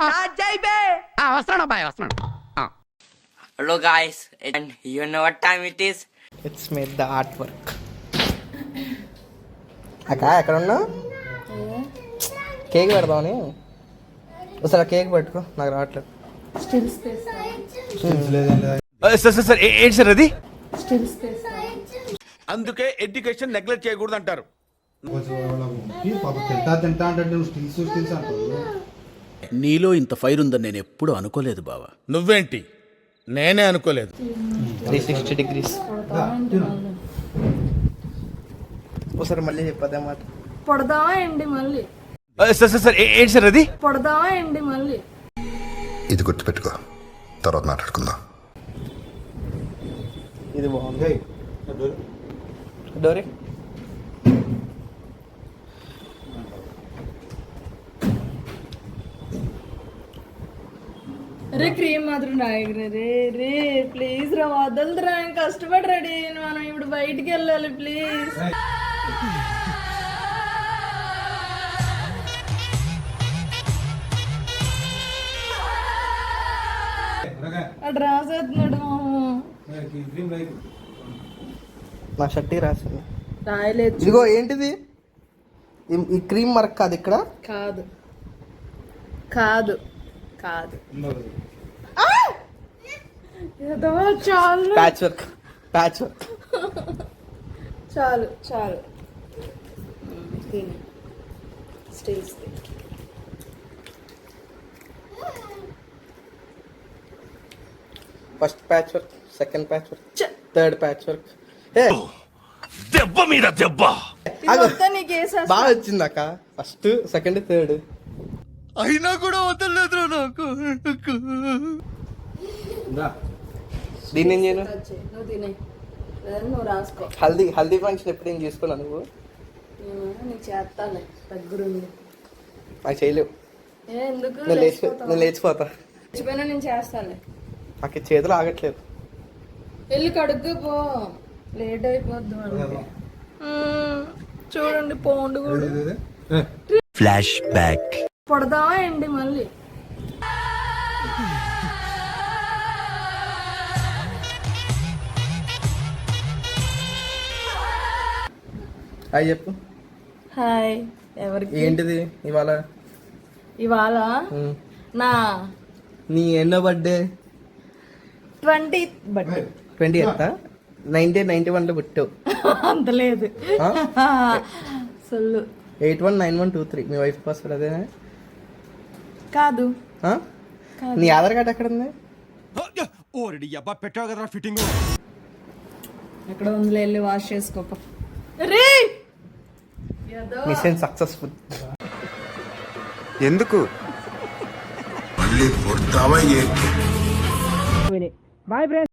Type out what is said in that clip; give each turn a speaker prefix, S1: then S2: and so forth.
S1: వస్తున్నాను అబ్బాయి వస్తున్నాను.
S2: Hello guys, and you know what time it is?
S3: It's made the art work. అక్క ఎక్కడ ఉన్నావు? కేక్ పెడదామని. ఒకసారి కేక్ పెట్టుకో, నాకు రావట్లేదు.
S4: సార్ ఏంటి సార్ అది?
S5: అందుకే ఎడ్యుకేషన్ నెగ్లెక్ట్ చేయకూడదు అంటారు.
S6: తింటా అంటే నువ్వు స్టిల్స్ అంటావు.
S7: నీలో ఇంత ఫైర్ ఉందని నేను ఎప్పుడు అనుకోలేదు బావా.
S5: నువ్వేంటి, నేనే అనుకోలేదు.
S3: 360 degrees. ఒకసారి మళ్ళీ చెప్పదే మాట.
S8: పొడదామా ఏంటి మళ్ళీ?
S4: సార్ ఏంటి సార్ అది?
S8: పొడదామా ఏంటి మళ్ళీ?
S9: ఇది గుర్తుపెట్టుకో, తర్వాత మాట్లాడుకుందాం.
S3: ఇది బాగుంది. డోరీ
S8: అరే క్రీమ్ మాత్రం రాయగరే రే రే ప్లీజ్ రా, వదలదురా, కష్టపడి రెడీ అయ్యాను, మనం ఇప్పుడు బయటికి వెళ్ళాలి ప్లీజ్. అటు రాసేస్తున్నాడు
S3: నా షర్ట్ రాసింది.
S8: రాయలేదు.
S3: ఇదిగో ఏంటిది? ఈ క్రీమ్ మార్క్ కాదు ఇక్కడ.
S8: కాదు కాదు కాదు ఏదో చాలు
S3: ప్యాచ్ వర్క్.
S8: చాలు చాలు. Stills
S3: first patch work, second patch work, third patch work.
S5: దెబ్బ మీద దెబ్బ.
S3: బాగా వచ్చింది అక్క. First, second, third.
S5: అయినా కూడా వదలలేదు నాకు.
S3: దీన్ని ఏం చేయను?
S8: నువ్వు తినే, నువ్వు రాసుకో.
S3: హల్దీ ఫంక్షన్ ఎప్పుడు ఏం చేసుకున్నా నువ్వు?
S8: నీకు చేస్తాను దగ్గరుంది.
S3: నాకు చేయలేవు.
S8: ఎందుకు
S3: నేను లేచిపోతా.
S8: లేచిపోయినా నేను చేస్తాను.
S3: నాకు చేతులు ఆగట్లేదు.
S8: వెళ్ళి కడుగ్గా పో, లేట్ అయిపోద్దు. చూడండి పౌండ్ కూడా.
S7: Flash back.
S8: పొడదామా ఏంటి మళ్ళీ?
S3: హాయ్ చెప్పు.
S8: హాయ్. ఎవరికి?
S3: ఏంటిది ఇవాళ?
S8: ఇవాళ నా
S3: నీ ఎన్నో బర్త్డే?
S8: 20th birthday.
S3: 20th? 1991లో పుట్టావు.
S8: అంత లేదు. సొల్లు.
S3: 819123 మీ వైఫ్ పాస్వర్డ్ అదేనా?
S8: కాదు.
S3: నీ ఆధార్ కార్డ్ ఎక్కడ ఉంది?
S5: పెట్టావు కదరా ఫిట్టింగ్.
S8: ఎక్కడ ఉంది? వెళ్ళి వాష్ చేసుకోప.
S3: Machine successful.
S9: ఎందుకు మళ్ళీ పుడతావా ఏంటి?
S1: Bye friends.